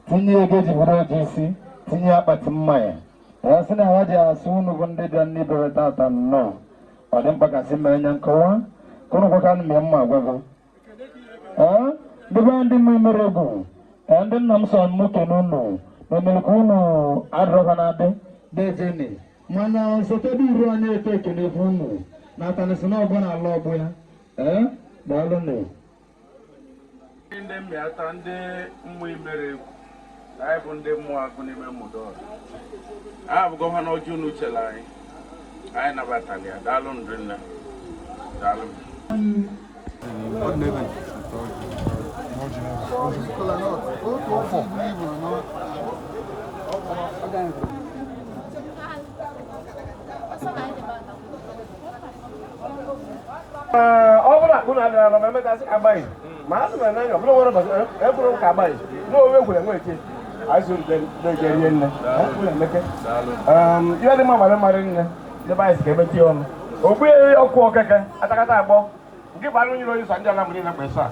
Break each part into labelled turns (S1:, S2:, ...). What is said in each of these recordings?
S1: tinye ego eji bụrụ oji isi tinye akpati mmanya sị na ha ji asụ unu bụ ndị bịa ndị bere tata nnọọ ọ dị mkpa kasị mere nya nkọwa ka ụnụ gwaka nụ mịa mma agwago ndịbe ndị mma mere egwu ndị nna m sọ m kene unu na emere ka unu adọrọga na adị dejeni mana sotedo uru anya eto ekene bụ unu na atanisi na ọgbọ na ala ọgbọ ya daalụ nụ
S2: ndị mmịata ndị mmụọ imere egwu anyị bụ ndị mmụọ agụ n'ime mmụdo a bụ gọvanọ ọjọọ unu chere anyị nabatara ya daalụ ndị nne daalụ
S3: ọ bụrụ akpụ na adịra na emetasị agbaghị ma a sịrị na anya ọbụla nwere ụbọchị ebụrụ ka agbaghị n'owe egwere nwe eke azụ na-ejerie nne emeke ihe dị mma mara mmarị nne ndebe anyị si ka emetie ọnụ ogbu ọkụ okeke atakata agbọ nke bụ anụ nyere onye sa ndị ala mgbe niile kpesa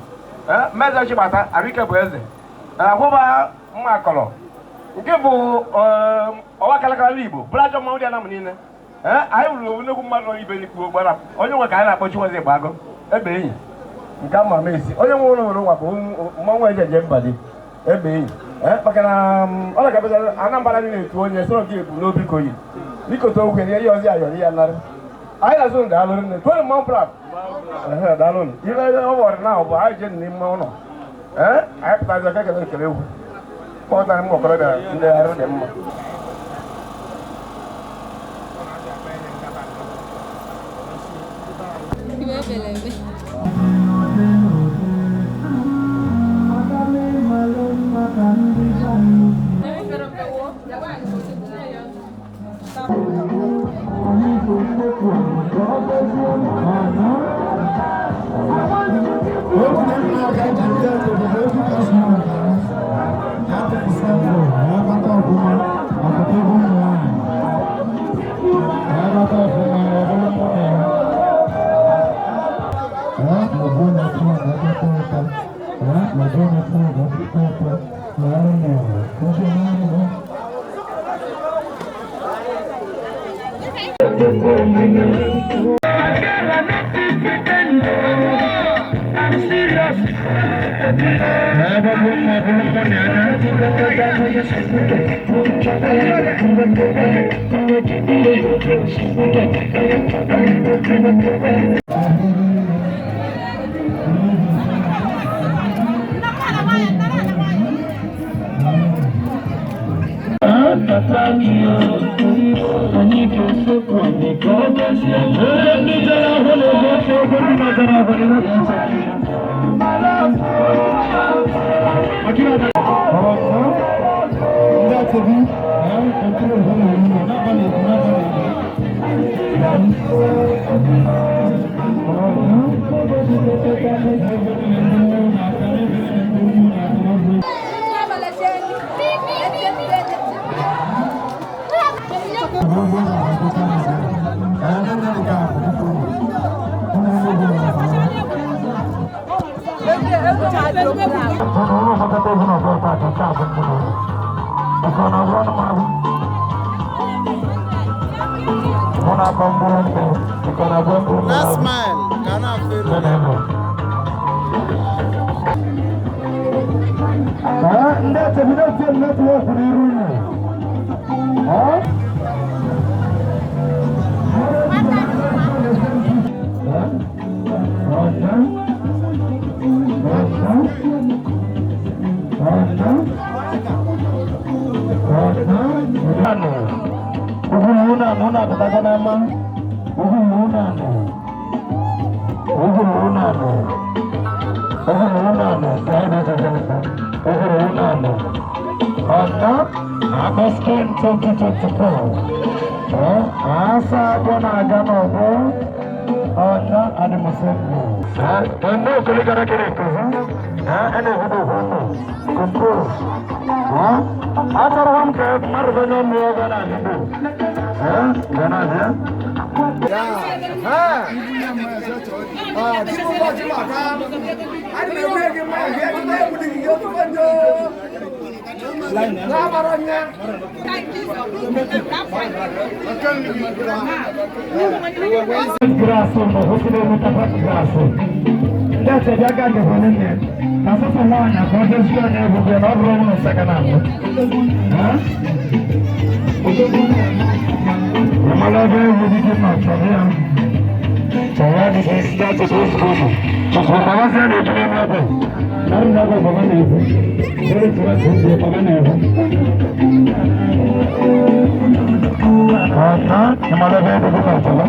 S3: mmeze chibata arike bụ eze akwụba mma akọrọ nke bụ ọwa kalakala igbo bụrụ ajọ mmanwụ dị ala mgbe niile anyị wụrụ nnekwu mmadụ nọ ibe n'ikwu gbara onye nwe ka anyị na-akpọchi nwezi gbago ebe enyi nke ama ama esi onye nwe ụlọ nwere nwa bụ mmanwụ eji eje mba dị ebe enyi maka na ọ na-agabata Anambra dị na-etu onye soro nke ebu n'obi ka oyi ikote okwe na ihe ọzọ ayọrọ ya narị anyị na-azụ ndị alụrụ nne tụọ mmanwụ prak daalụ ihe ọ wọrị na bụ anyị je n'ime ụlọ anyị pụtazi aka ekele nkele egwu kpọtara m okorobịa ndị arụ dị mma
S4: Last smile, Ghana
S1: Graças, você não está fazendo graça. Deve ter agora que vou ler. Na sua semana, quando eu estou no governo, eu não sei canal. Malah dia jadi macam ni. Saya di sini tu terus dulu. Sekarang saya di sini apa? Namun apa bagaimana itu? Saya cuma sendiri bagaimana itu? Karena malah dia tu macam apa?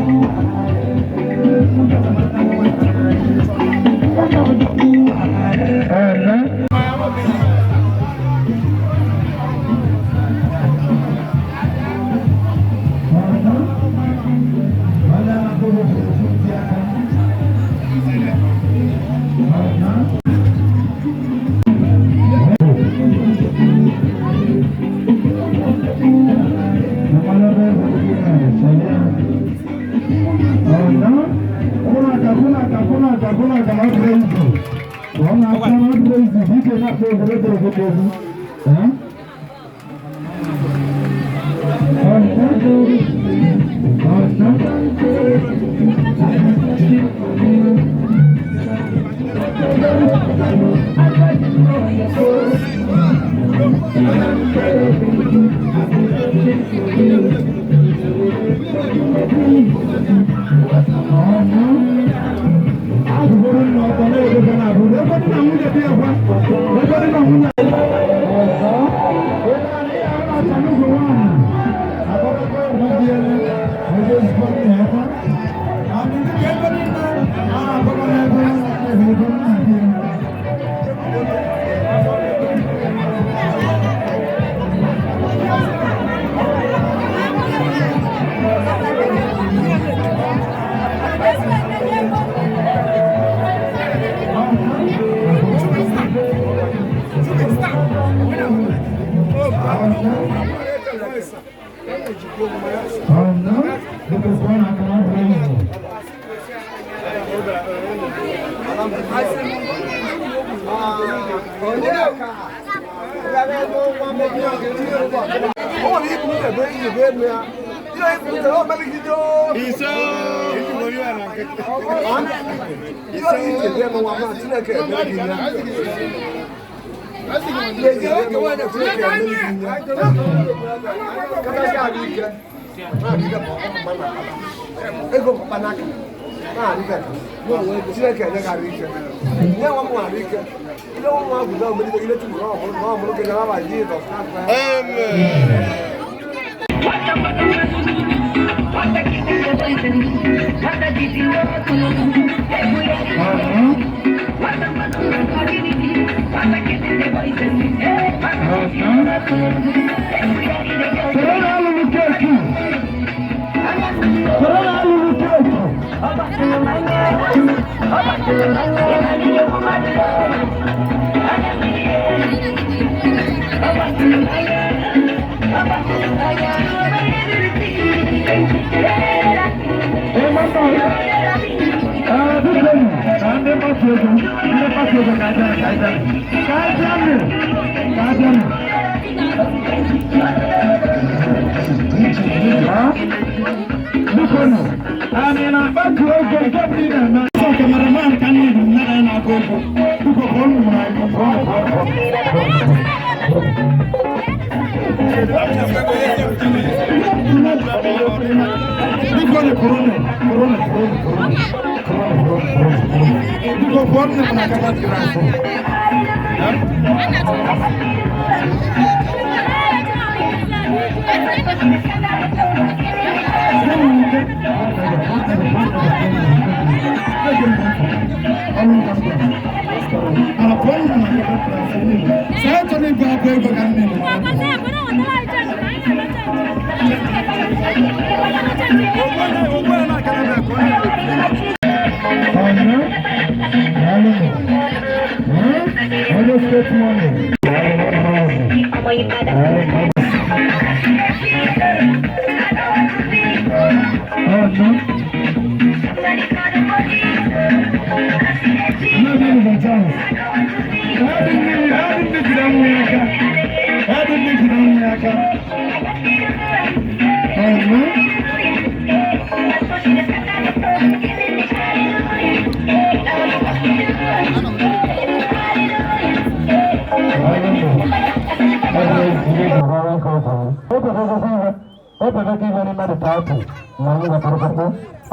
S1: o bebe ki bani mari taatu ngani ga parko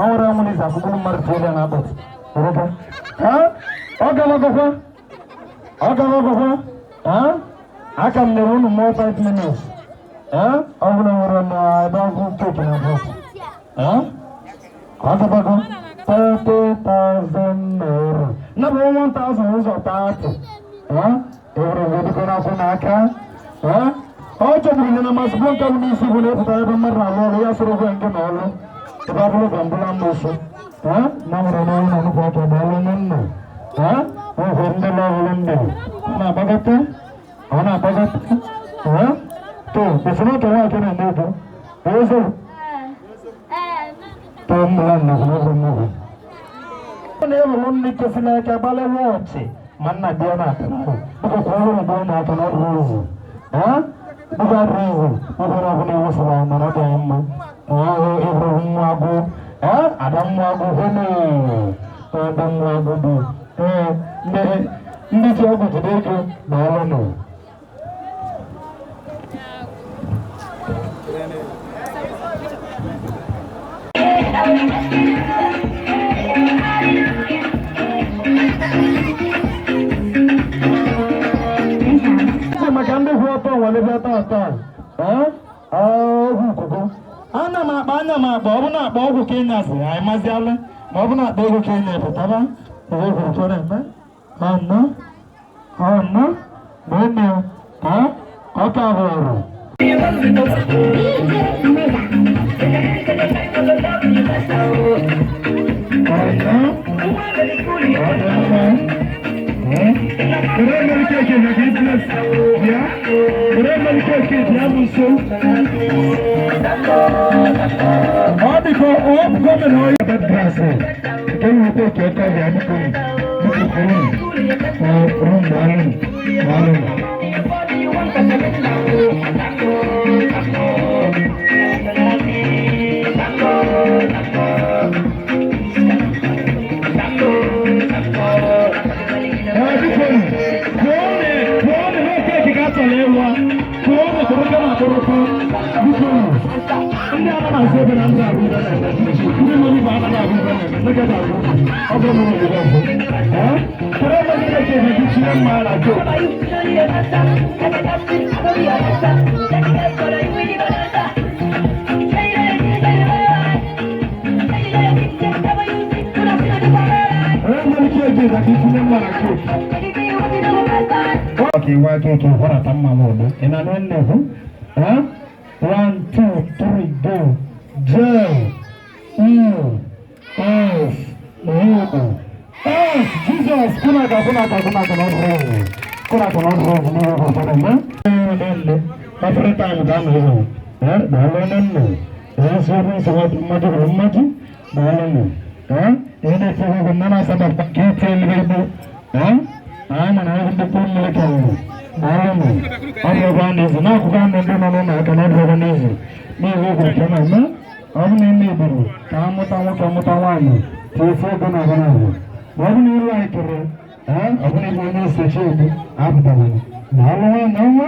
S1: awra muni sa ku mar thele na bat roka ha oga ha akam ne runu mo 5 minutes ha awna wara na ba ku to na bat ha aga bago 30,000 naira na 1,000 uzo taatu ha evro vodi kona kunaka ha ojo mulina masbon ka munisi bune putaya bamar ralo ya suru banke nalo babulo bambula musu ha namro no nanu photo balo nanno ha o honde la volande na bagate ona bagate ha to bisno to wa kene ndo ozo to mulan na no ne volonni kesina ka bale woche manna dia na tana ko ko na tana rozo ha bukan reason bukan apa nih masalah mana ada emma Ibrahim wagu Adam wagu ini Adam wagu di ini siapa jadi itu balonu makan deh foto wale foto apa kuku ana ma babu na babu Kenya sih ay maziale babu na babu Kenya petaba babu kore ba ana bene kota baru Wake hora tamma modo ina nenne hu 1 2 3 go Jesus kuna ka no papre time dan ho balonne sori sabat maju rummaji balonne ene sego gannana sabab ke chelbedu mana hindu pun melekau balonne ayo banizu na ku kan ndo no na kana banizu ni wo ko kana na amne ni buru kamu tawani tese gana wabni ruwa kire abne mona sechebu abdalani nalwa nawa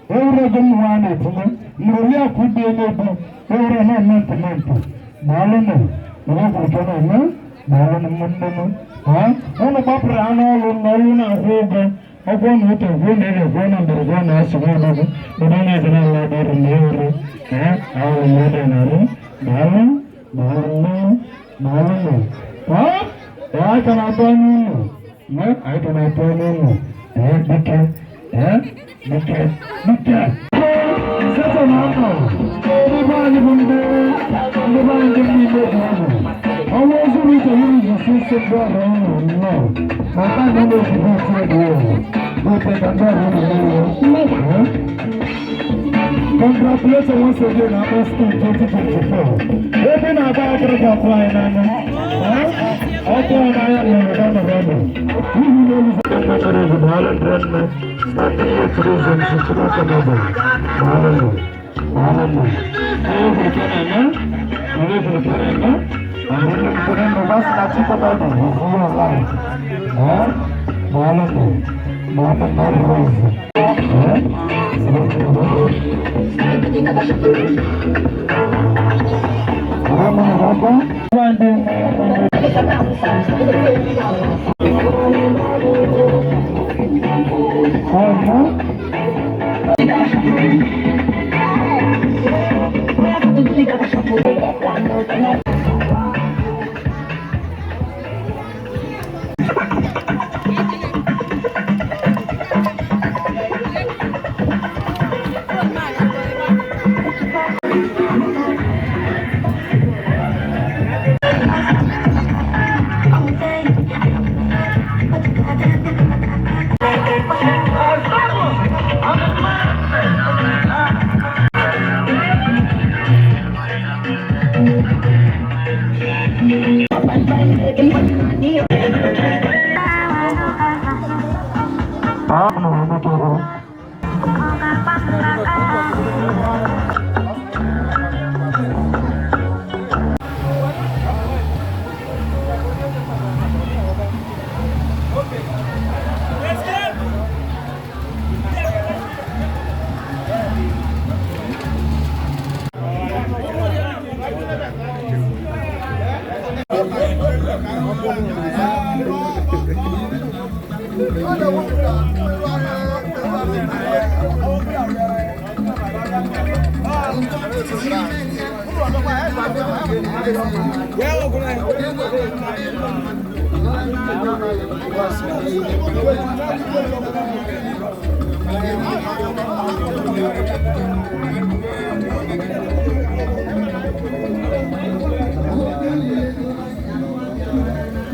S1: ora jamwana tuma muriya kudde ne bu ora na nantu balonne wo ko kana na balonne mundu ona bapra anolo naluna hoga ogonu to gone re gona bergona asmono bodone zanalla der neure awu mode naru balon I can open Congratulations once again, Austin 2024. Open our back to the flying on. Okay, I am going to run. We will use the Holland run. Starting with reason, it's not another. Holland. Holland.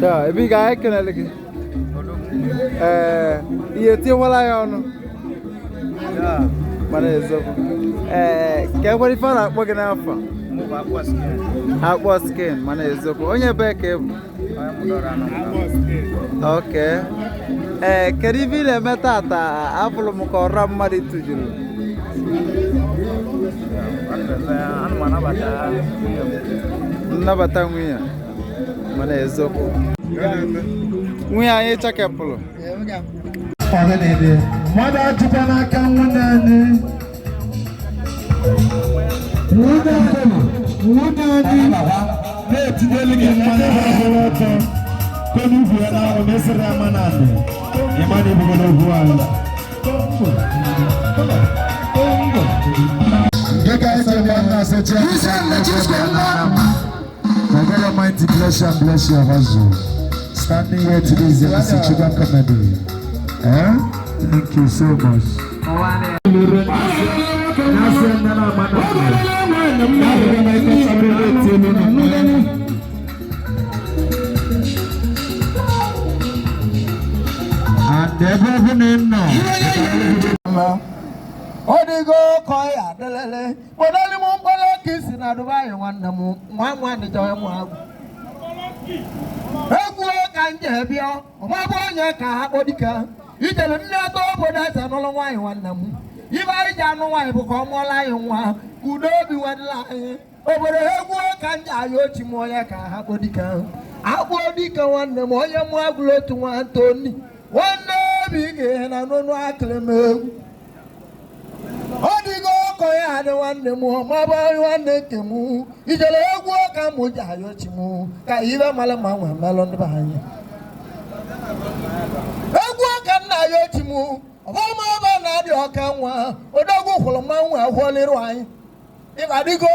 S4: Ya, ebi ga ekene lagi. Iye ti wala ya no. Ya, mana ezo. Ke kwari fara akpọ gị n'afọ. Akpọ skin, mana ezo. Onye be ke bụ. Okay. Kedu ibe na-eme tata afụlụ m ka ọra mmadụ tụjuru. Nnabata nwunye. Mana eziokwu nwunye anyị chakepụrụ
S1: mmadụ ajụkwa n'aka nwunye anyị na-etinyelu gị mmanya ọhụrụ ọtọ kwenye ugwu ya n'ahụ na-esere ama na anị ịmana ibugoro ogwu ala dịka isi nwanne asọchi may God Almighty bless you and bless your husband. Standing here today is a Chicken comedy. Thank you so much. And everyone knows. Odigo koi adelele bodali mo mbala kisi na Dubai wannamu mwa ni joye mo agu egwu kanje bia o ma bonya ka bodika itele nna to boda sa no nwan wannamu iba ija no wan bu ko mo la nwa kudo bi wadla obodo egwu kanje ayo chi mo ya ka bodika abodika wannamu oye mo agulo tu wan toni wanna bi ge na no no akleme Odigo koya de wanne mu maba wanne kemu ijele egwu ka mu jayo chimu ka ibe mala manwa melon de bahanye egwu ka na yo chimu oba maba na di okanwa odogwu kwulu manwa aholiru anyi iba digo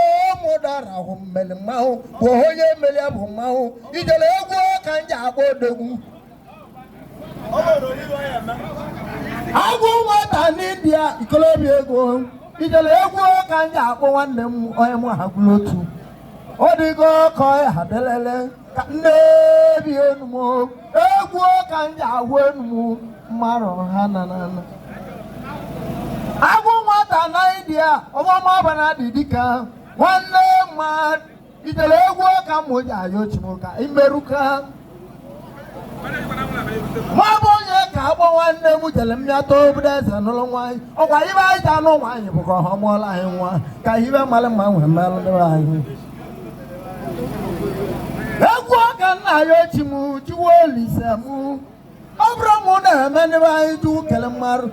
S1: mu dara ho mele mawo bo hoye mele abu mawo ijele egwu ka nja agbodogu agụ nwata n'India ikolobi ego ijele egwu ka nja akpọ nwanne m onye m hagụrụ otu odigo ka ọ hadelele ka nne bi enumo egwu ka nja agwụ enumo mmarụ ha na agụ nwata na India ọmụma bana dị dịka nwanne mmadụ ijele egwu ka m ji ayo chimo ka imeruka Mabonye ka agbo nwanne m jele mmịata obodo eze n'ụlọ nwanyị ọkwa ibe anyị ji anụ nwaanyị bụ ka ọ mụọla anyị nwa ka ibe mmalị mma nwe mmelụ ndị anyị egwu ọka nna ya ochi m jiwo olise m ọ bụrụ m na-eme ndị anyị ju kele mmarụ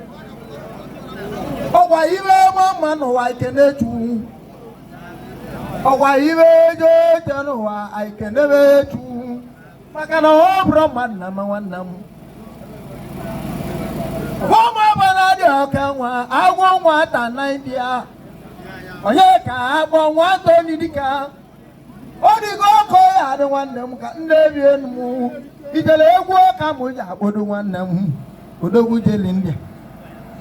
S1: ọkwa ibe mma n'ụwa ike na-eju
S5: ọkwa ibe ejo eje n'ụwa anyị kenebe Chukwu maka na ọ bụrụ mmadụ na ama nwanne m ụmụ ọbara dị ọka nwa agwọ nwata Naịjirịa onye ka akpọ nwata onye dịka ọ dịgo ọkụ ya adị nwanne m ka ndị ebi enu m ijele egwu ọka m ji akpọdo nwanne m odogwu jeli ndị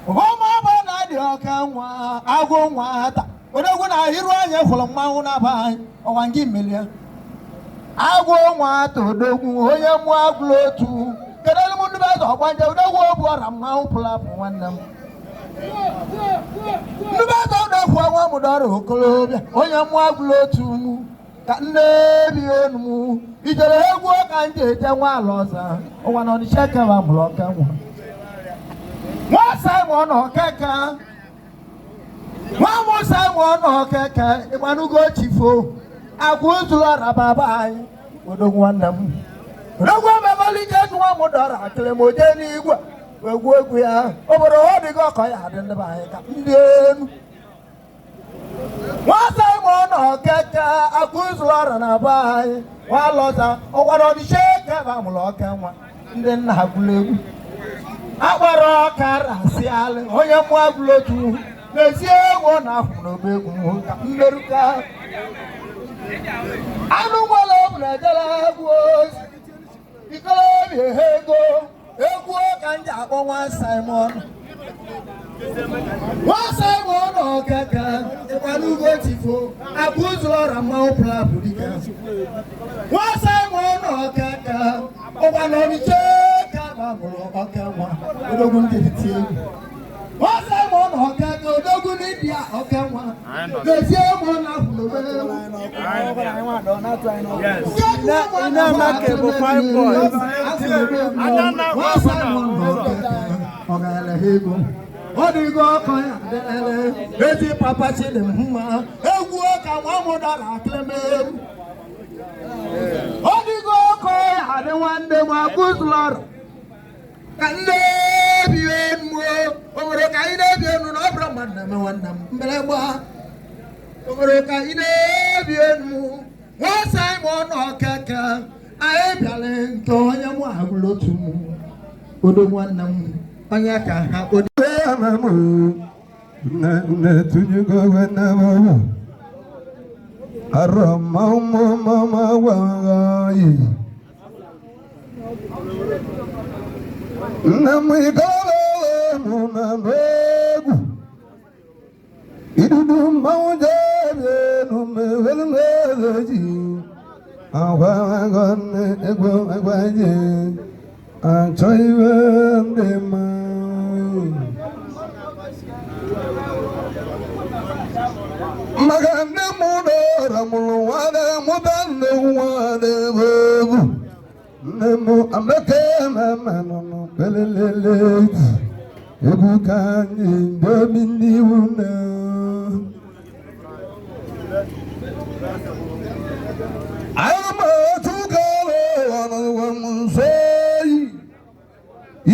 S5: ụmụ ọbara dị ọka nwa agwọ nwata odogwu na iru anya hụrụ mmanwụ na-aba anyị ọwa ngị melie agwọ nwata odogwu onye mụ agwụla otu kedụ m ndị bezọ ọgbanje odogwu obu ọra mmanwụ pụrụ apụ nwanne m ndị bezọ odogwu ọnwa mụdọrọ okolobịa onye mụ agwụla otu mụ ka nne bi onu mụ ijere egwu ọka nje eje nwa ala ọza ụwa na ọdịcha keba mụrụ ọka nwa nwa Simon ọkeka nwa mụ Simon ọkeka ịgbanugo chifo agwụ zụrụ ọra baba anyị odogwu nwanne m odogwu emebalike nwa m dọrọ akịrị ma oje n'igwe egwu egwu ya obodo ọ dịghị ọkọ ya adị ndị be anyị ka ndị enu nwa Simon ọkeke agwụ zụrụ ọra na be anyị nwa lọta ọkwara ọdịcha keba mụrụ ọka nwa ndị nna agwụla egwu akpara ọka rasịalị onye mụ agwụla otu n'ezie egwu na ahụ n'obe egwu ka mmeruka anụ nwere ọbụ na ejere egwu ozi ikolobịa ego egwu ka m ji akpọ nwa Simon ọkeka ịkwanugo tifo akụ ụzụrụ ọra mmanwụ plapụ dịka nwa Simon ọkeka ọgwa na ọnịcha ka gbagụrụ ọka nwa odogwu njiriti egwu nwa Simon ọkeka odogwu n'India ọka nwa n'ezie egwu na ahụrụ ọ dịgo ọkọ ya ezi papa chidi mma egwu ọka nwa m dara akịrịmeru ọ dịgo ọkọ ya adị nwanne m agụzụlọrọ ka nne bi enu obodo ka anyị na-ebi enu na ọ bụrụ mmadụ na-eme nwanne m mbere gbaa obodo ka anyị na-ebi enu nwa Simon ọkeka anyị bịara nke onye mụ agụrụ otu m odo nwanne m onye ka ha kpodi
S6: tujugo wenabo arama mama wangai namigalo munabegu idudu mawje numevelmeji awanganne ego agwaje anchoiwendema magane mudora mulwane mudane wane bebu nemu ameke mamano pelelele ebu kanyi domini una ama tukalo wana wamusei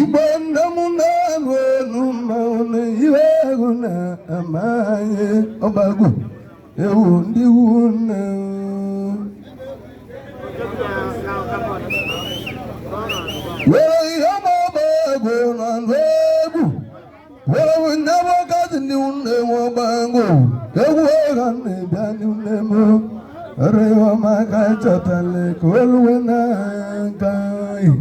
S6: ibanda munano numane iweguna amaye obagu ewu ndi wuna wei amabagu nanwegu wei nabakazi ndi wune wabangu ewu egane byani unemo rewa makachatale kolwena kai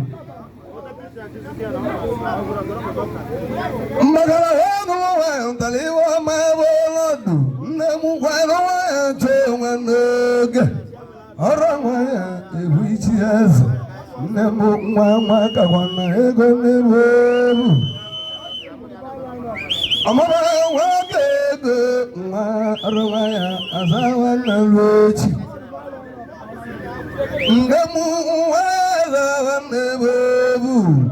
S6: magala hego wa taliwa maboladu nemu kwano wa chonganoge orangwa ewichias nemu mama kakwana ego nemu amara wa kego ma orangwa azawa na lochi nemu wa nemu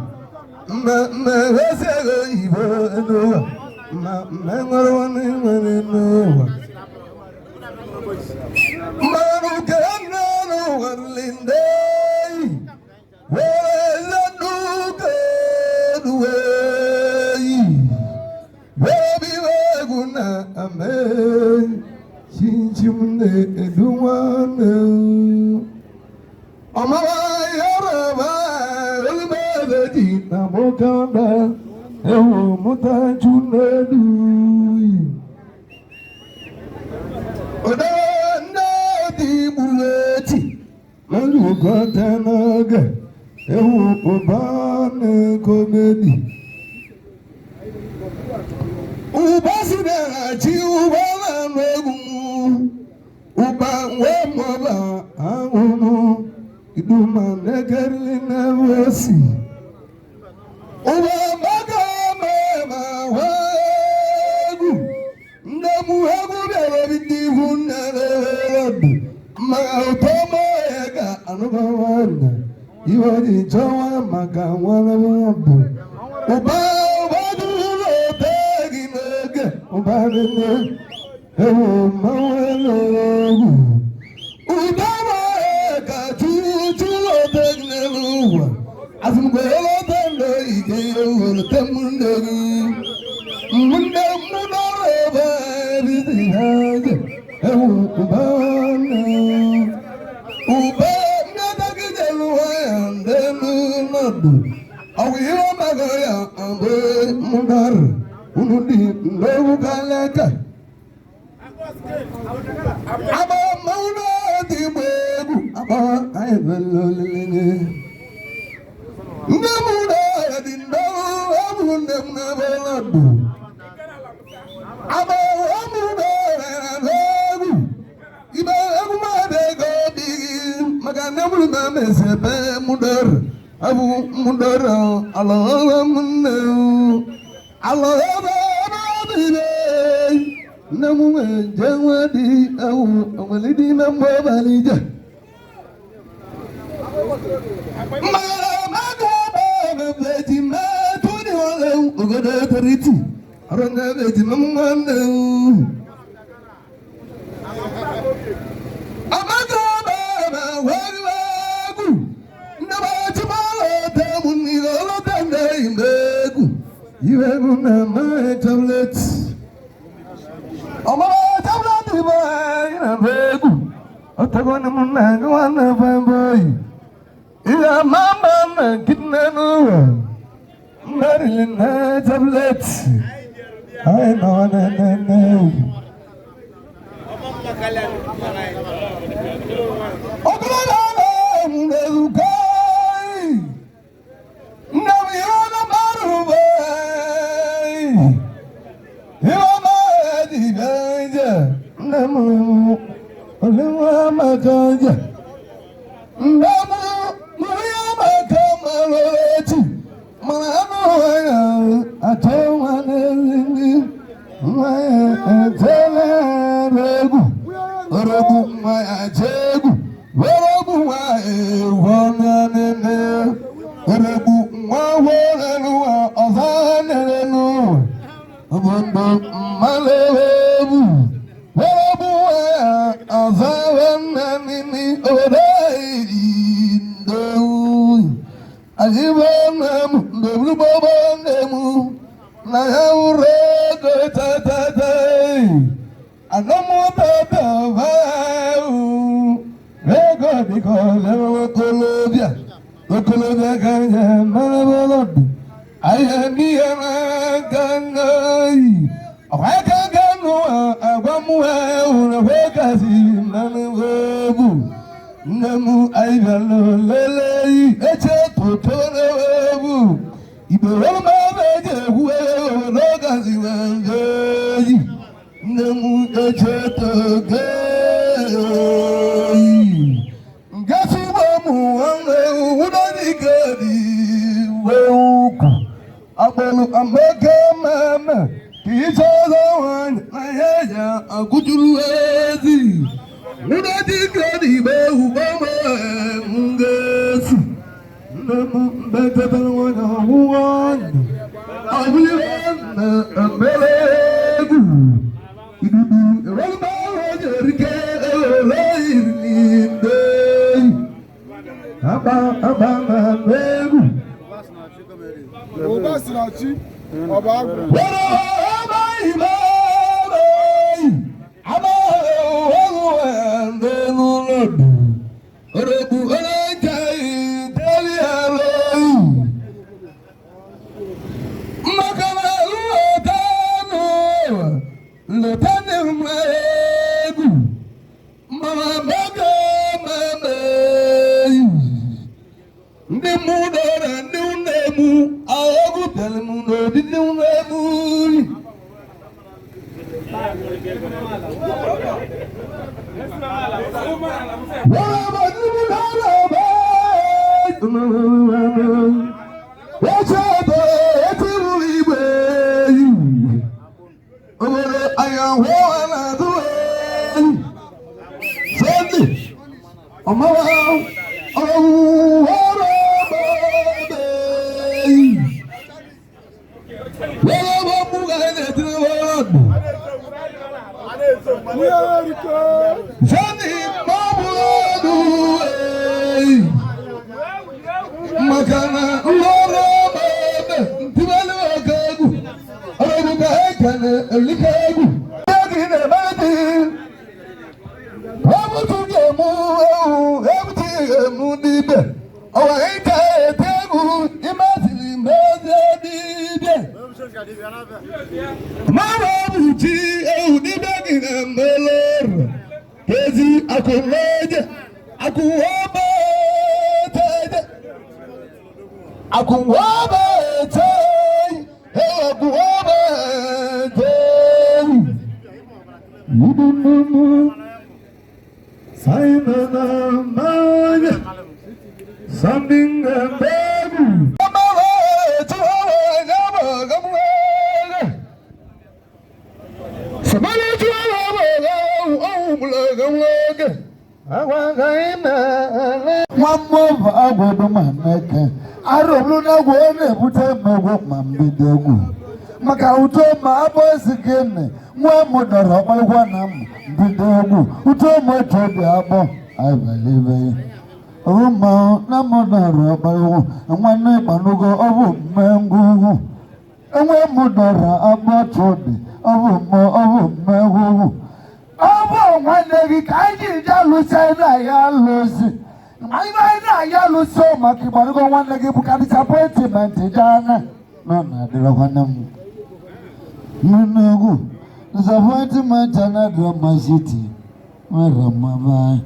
S6: mesego ibo noa mengorwani noa manu kenano warlindei wela duwei webi weguna ame chinchimne edu ewu mutaju nedu oda nadi buleti malu gotanaga ewu obane komedi ubasida chi ubala nogumu uba wemoba agumu iduma negerli nevesi uba maga mema wagu ndamu hagu bere bidi hunere ma tomo ega anubawana iwadi jawa maga wana wabu uba wadu tegi nege uba nene ewo mawelo udama ega chuchulo tegi neluwa azumgwelo tendo ige wolo temundegi munde munareba bizihaje ewo uba ne uba nadagi jeluwa yandelu nadu awiro magaya ambe mudar unudi ndogu kaleka aba mauna dibebu aba ayvelolene namuda dindo abu nemnabeladu aba amuda ragu iba agumade godi maganamul namesebe mudar abu mudar Allah munne Allah abadile namu jawadi au walidi nambalija mara magaba beti matuni wala ugada tariti aranga beti mamanda amagaba wagu nabati malata munigolo tanda imbegu iwegu na my tablet ama tablet boy na begu otagona munanga wana boy ila mama na kitnanu narilin na tablet I know na tani mwegu mama baga mama ndi mudora ndi unemu ayogu tele muno ndi unemu wala ndi mudora ba wachado etiru ibe owere ayawo ala duwe sendi omawa makana lolo bebe ntibale wakagu aruga hekane likagu yagine badi abutugemu abutugemu dibe awaita etegu imazili mbezedide mama buti dibe gine melor tezi akuleje akuwaba akuwaba tay akuwaba tay mudumu saimana manya sambinga babu amala tuwa gaba gaba samala tuwa gaba umla gaba awagaina wammo agodo manaka aroblu na go na bute mago mambidegu maka uto ma abosikene nwa modoro balwa na mbidegu uto mo tobi abo I believe ma na modoro balwa nwa na banugo obu mengu enwe modoro abo tobi obu mengu obu nwanne gị ka anyị ji alụsa na ya alụsi anyị na ya alụsi maka ịgbarugo nwanne gị bụ ka disappointment jana nọ na adịrọ nwanne m nnukwu disappointment na drama city nwere mmaba anyị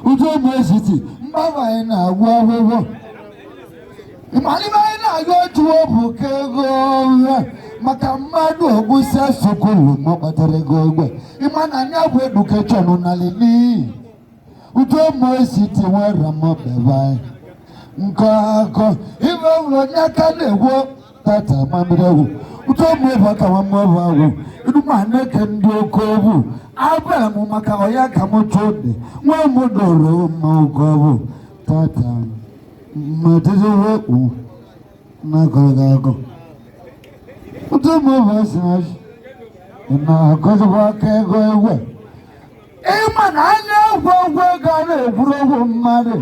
S6: uche ma city mgbaba anyị na-agwụ akwụkwọ ịmalime anyị na-agụ otu bụ ka ego ya maka mmadụ ogbusi asokolo ma kpatara ego ogbe ịma na anya bụ edukeshọn na lili uche ma city nwere mmabebe nke akọ ibe ụlọ onye aka na-egwo tata mamịrịegwu uche ma ebe aka mmabụ agwụ iduma na-eke ndị oke obu abịa m maka ọya ka m chọ dị nwa m doro ma oke obu tata mmetụta wekpu na-akọrọ akọ uche ma ebe asị na-akọzikwa aka ego egwe ịma na anya egwu ego a na-ekwuru ogwu mmadụ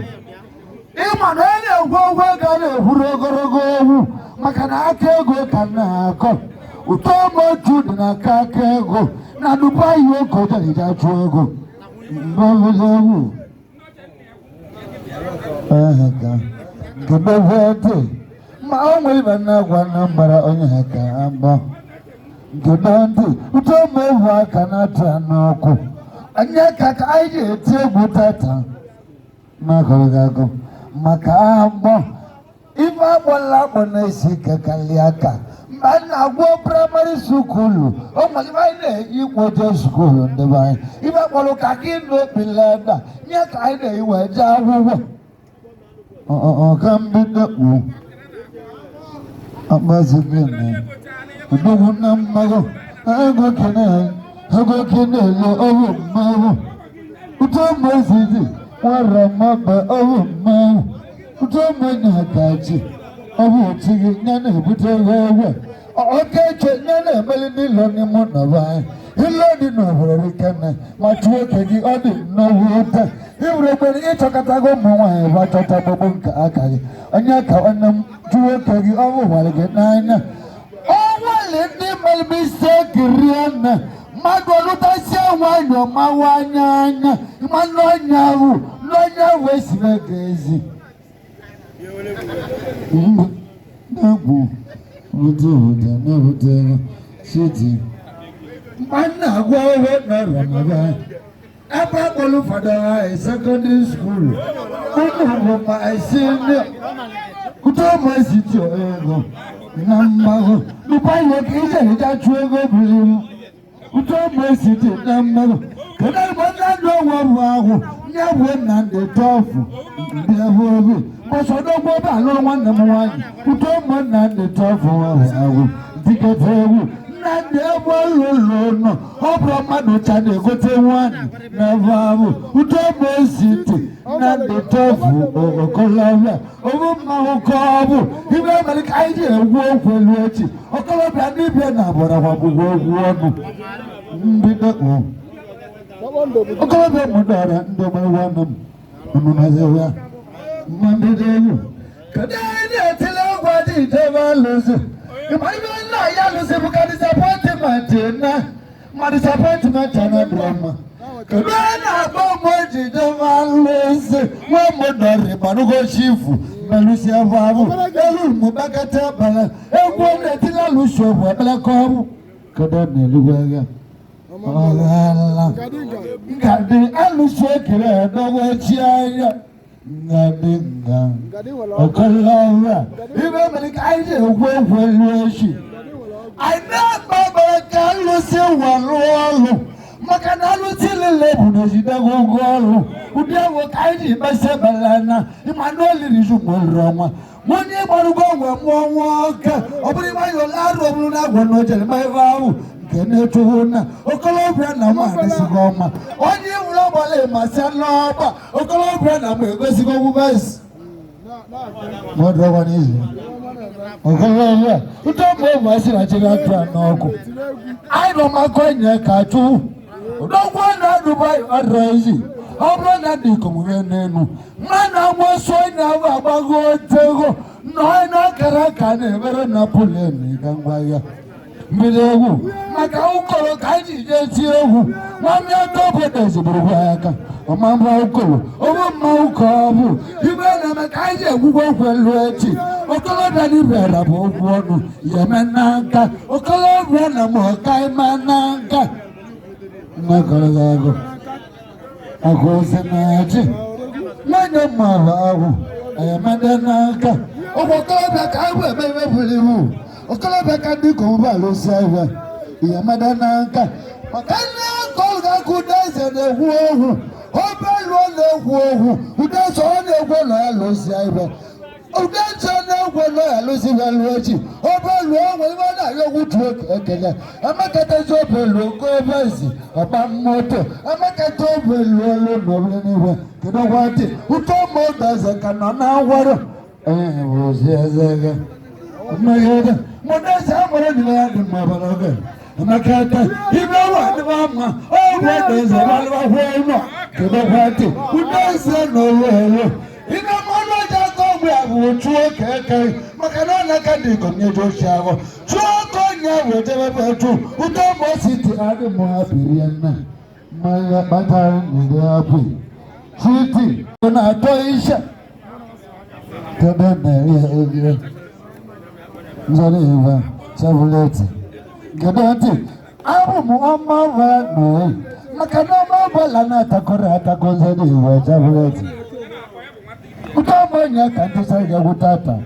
S6: ịma na anya egwu ego a na-ekwuru ogologo ogwu maka na aka ego ka na-akọ ụtọ motu dị na aka ego na Dubai oko jere achụ ego mbọvụzi egwu ka kedovete ma o nwere ibe na-agwa na mbara onye ha ka agbọ kedonti ụtọ mevu aka na-atụ ya n'ọkụ anya ka anyị ga-eti egwu tata n'akọrọgagụ maka agbọ ife agbọla akpọ na-esi kakali aka mgbe a na-agwọ praịmarị sukulu o nwere ife anyị na-eji kwoje sukulu ndị be anyị ife akpọrọ ka gị n'obi leda nye ka anyị na-eyiwe je akwụkwọ ọka mbido kpu akpazigene udogwu na mmago ego kenele owu mmanwụ uto mozidi nwere mmaba owu mmanwụ uto monyakachi owu otigi nye na-ebute ewe okeche nye na-emeli n'ilo n'ime ụlọ anyị ilo dị n'obodo kene ma chụọ oke gị ọ dị nnọọ ụta iwere ogbere ịchọkọtago ụmụ nwaanyị bụ achọta gbogbo nke aka gị onye ka onye m chụọ oke gị ọ bụwara gị n'anya ọnwale ndị mmadụ ise kirie nna mmadụ ọlụtasị nwanyị ọmawanye anya mmanụ onye ahụ n'onye ahụ esiri ego ezi na-egwu bute obodo na-ebute ego siti mana agwa owe na Ramadan aba kolu fada secondary school umu ma senior kuto mo siti ego na mmago lupa yo kije ja chu ego bilim kuto mo siti na mmago kada mo na do wo ahu nya wo na de tofu bi ahu mo so do bo ba lo wan na mo wan kuto mo na de tofu ahu diketewu na de bo lo no obro madu cha de gote wan na babu kuto mo siti na de tofu okolawa owo ma okobu ibe malik aije ewo kwelu echi okoloba ni bi na bora wa bugo onu mbido o okoloba mudara ndo ma wanam nuna zewa mbido kada ide tele gwadi de baluzu imai na ya luzu buka disappointment na ma disappointment na drama Kabana bomoji de valese wa modore banugo chifu melusia babu elu mubakata bala egwo netila lusho bala kobu kada neluwaga ala ngadi alusho kire dogo chiaya ngadi okalawa ibe malika aije egwo lueshi aina baba kalusi walolo makana lutile lebu no jida gogolo udiawo kaidi basebalana imanoli rijumolroma moni barugongwe monwoka obuli mayo laro obuluna gono jele maivawu kene tuna okolobra na manisi goma onye ulobole masaloba okolobra na mwegesi gobubasi modro nizi okolobra utombo masira chira twa noko aino makonye katu udogwa na Dubai araisi obro na diko mwenenu mana mwoso ina babago tego no na karaka ne bere na puleni gangwaya mbelegu maka ukolo kaji jeti ewu mwami atope dezi buruwaka omamba ukolo oma ukobu ibena makaji egugwo kwelweti okolo dani bera bobuonu yemenanka okolo bera mokai mananka nakalago akose nachi nanya malago yemenanka okolo beka bebe bulimu okolo beka diko mbalo sawa yemenanka makana kolga kudeze de huohu obelo le huohu udeso ne gwelo alo sawa udenso ne gwelo alo sawa lochi obelo we mana yogutu ekele amakata so belo ko basi oba moto amakata belo lo no niwe kedo wati utomo daze kana na waro ozezega mayeda modasa mara ni ya mabaraga amakata ibawa ni mama obedeze balwa hono kedo wati udase no welo ina mono jago gbe abutu keke makana na kadiko nyejo shago choko nyawo tebe tu utomo city ade mo abiriana maya bata ni apu city na toisha kada na ya nzaliva chavuleti gadati abu muamma no makana mabala na takora takonzedi wa chavuleti utomonya kanisa ya gutata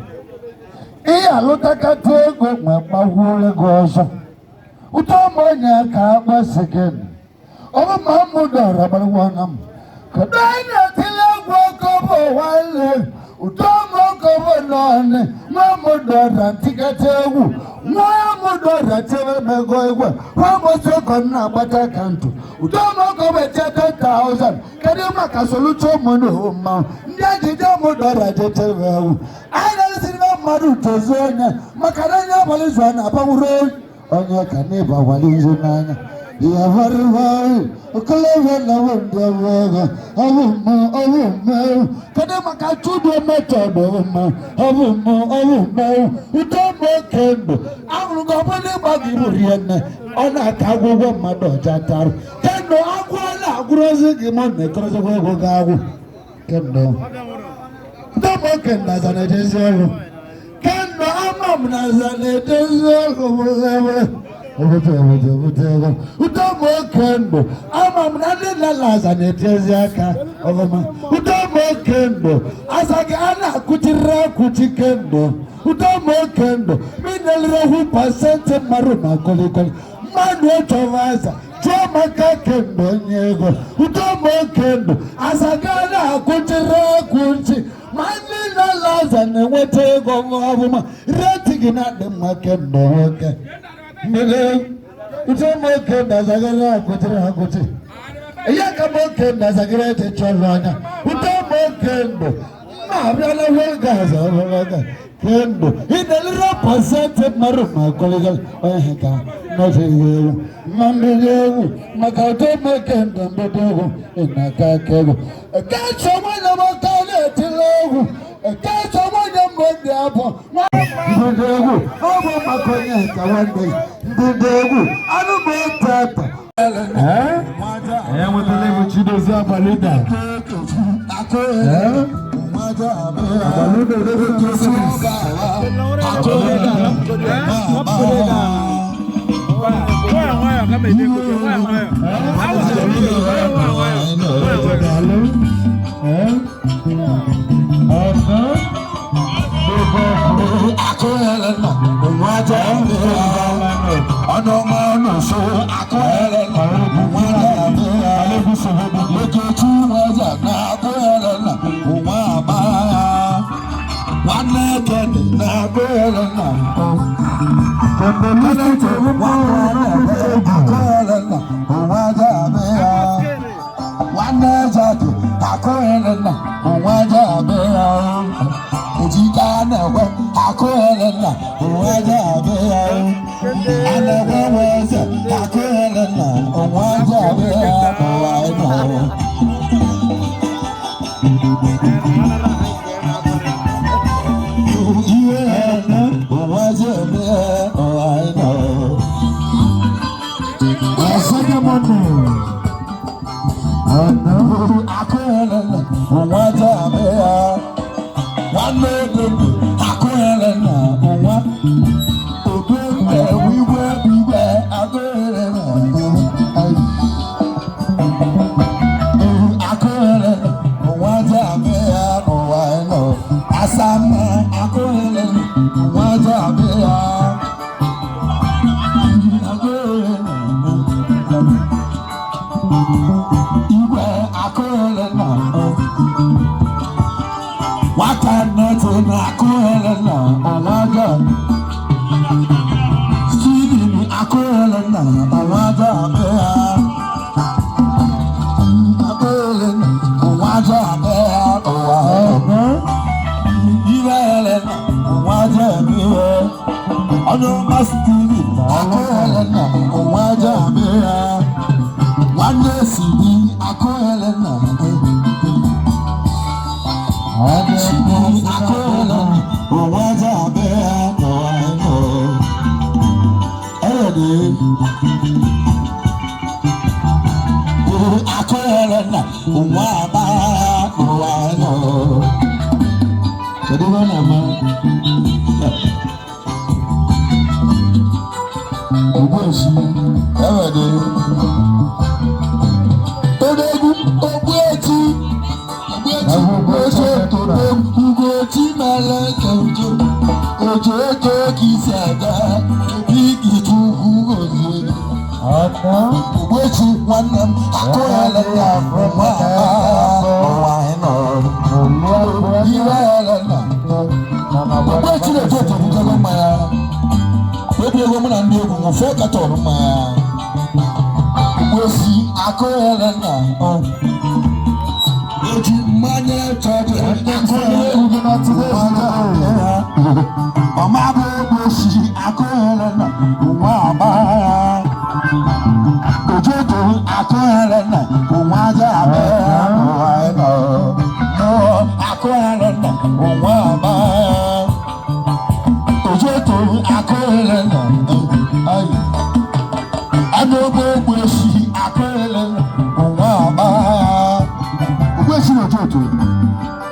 S6: iya lutaka tego mwamahule gozo utomonya ka basekeni oba mamudara balwanam kadanya tilagwa kobo wale utomo kobo none mamudara tikategu mamudara tebe megoigwe wamosoko na bata kantu utomo kobo 30,000 kadima kasoluto mono ma ndiaji jamudara tetewu ana sinima madu tozonya makaranya balizwana pawuro onye kaneba walizunanya ya varwa okalewa na wondewa awu kada makatudo metodo ma awu utomo kendo awu gobole bagiburienne ona kagwo mado jataru kendo agwala agurozi gimone krozo go gagu kendo utomo kenda zanetezelo kendo amam na zanetezelo Udomo kendo ama mnandi lalaza netezi aka ogoma udomo kendo asage ana kutira kutikendo udomo kendo minelira hu pasente maruma kolikoli manu otovaza choma kakendo nyego udomo kendo asage ana kutira kuti mani lalaza newete gongoma retigina de makendo oke Mele, utomo kenda zagara kutira kuti. Yaka mo kenda zagara te cholwana. Utomo kendo. Ma biala wega zawaga. Kendo. Ina lira pasente maruma kolegal. Oheka. Notiyo. Mambiyo. Makautomo kenda mbedogo. Ina kakego. Kacho mwana makale tilogu. Kacho mwana mwende hapo. Ndegu. Obo makonya kawande. Ndegu. Anu metata.
S1: Mwatele mchidozi hapa lida.
S6: Abaludo devu kusuka.
S3: Kama hivi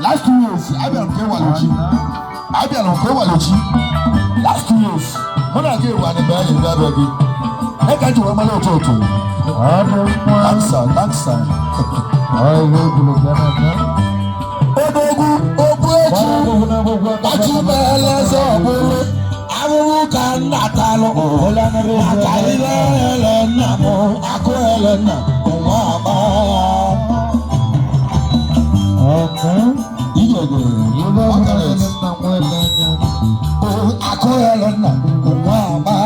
S6: last 2 years, last 2 years, when I gave one the bell in that eka ji wee mara otu otu daksa odogwu ogbu echi ọchịbele eze ọbụrụ ahụhụ ka nna talụ maka ile ele nna m akụ ele nna nwa agba ijego akụ ele nna nwa agba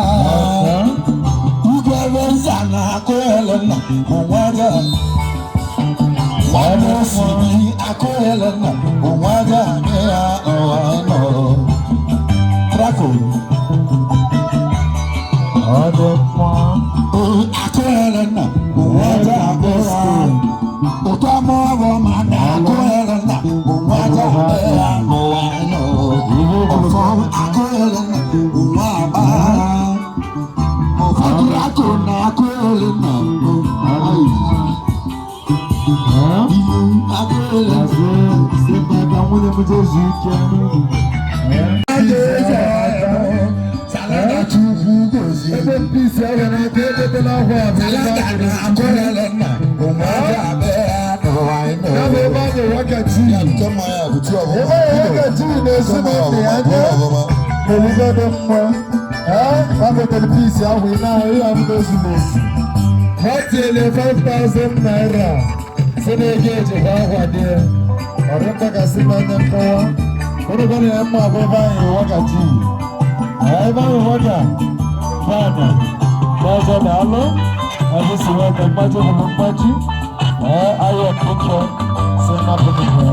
S6: ugere nza na akụ ele nna nwa ga nwanne osiri akụ ele nna nwa ga ya ọwa nọ trako akụ ele nna nwa ga ya ụtọ amụọrọ ma na akụ ele nna nwa ga ya ọwa nọ ọfọ akụ ele nna nwa agba ụfọdụ akụ na akụ ele nna
S1: Hoteli 5,000 naira. Senegeji hawade. Oremba kasimanya mkoa. Kono kono emma bebanyi wakati. Aibanyi waka. Bana. Baza dalo. Adisi waka maji hulumaji. Ayo kucho. Sema kucho.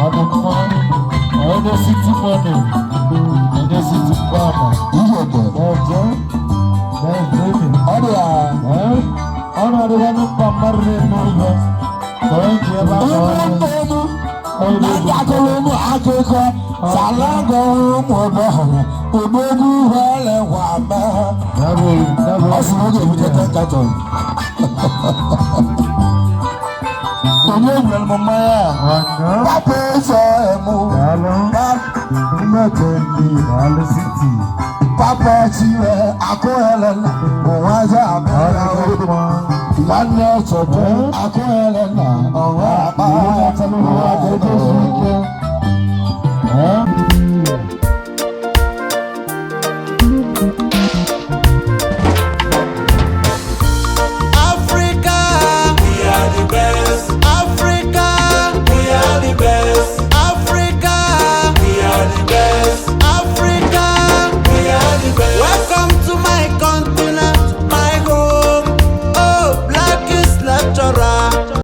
S1: Adukwa. Ode city money. Ode city farmer. Ijebe. Ojo. Ọ̀nà àdúgbò ní pàmòrè mọ́lẹ̀ kọ́ńtì ẹ̀ bá kọ́ ọ́ nàdàkọ̀lọ́ mú akẹ́kọ̀ọ́ sàlágọ̀ mú ọ̀dọ̀ ògbógù wọlé wà mẹ́. ọ̀sùn ló dé ìbùjẹ́ tẹ́ kàtọ́. Tòní ìwé ni mo mọ ẹ́. Pápẹ́ sọ ẹ̀mú. Mẹ́tẹ̀ ní ìbálẹ̀ sítì. Papa tiwe akohelena owaza abela nwanne ọtọpụ akohelena ọwa akpa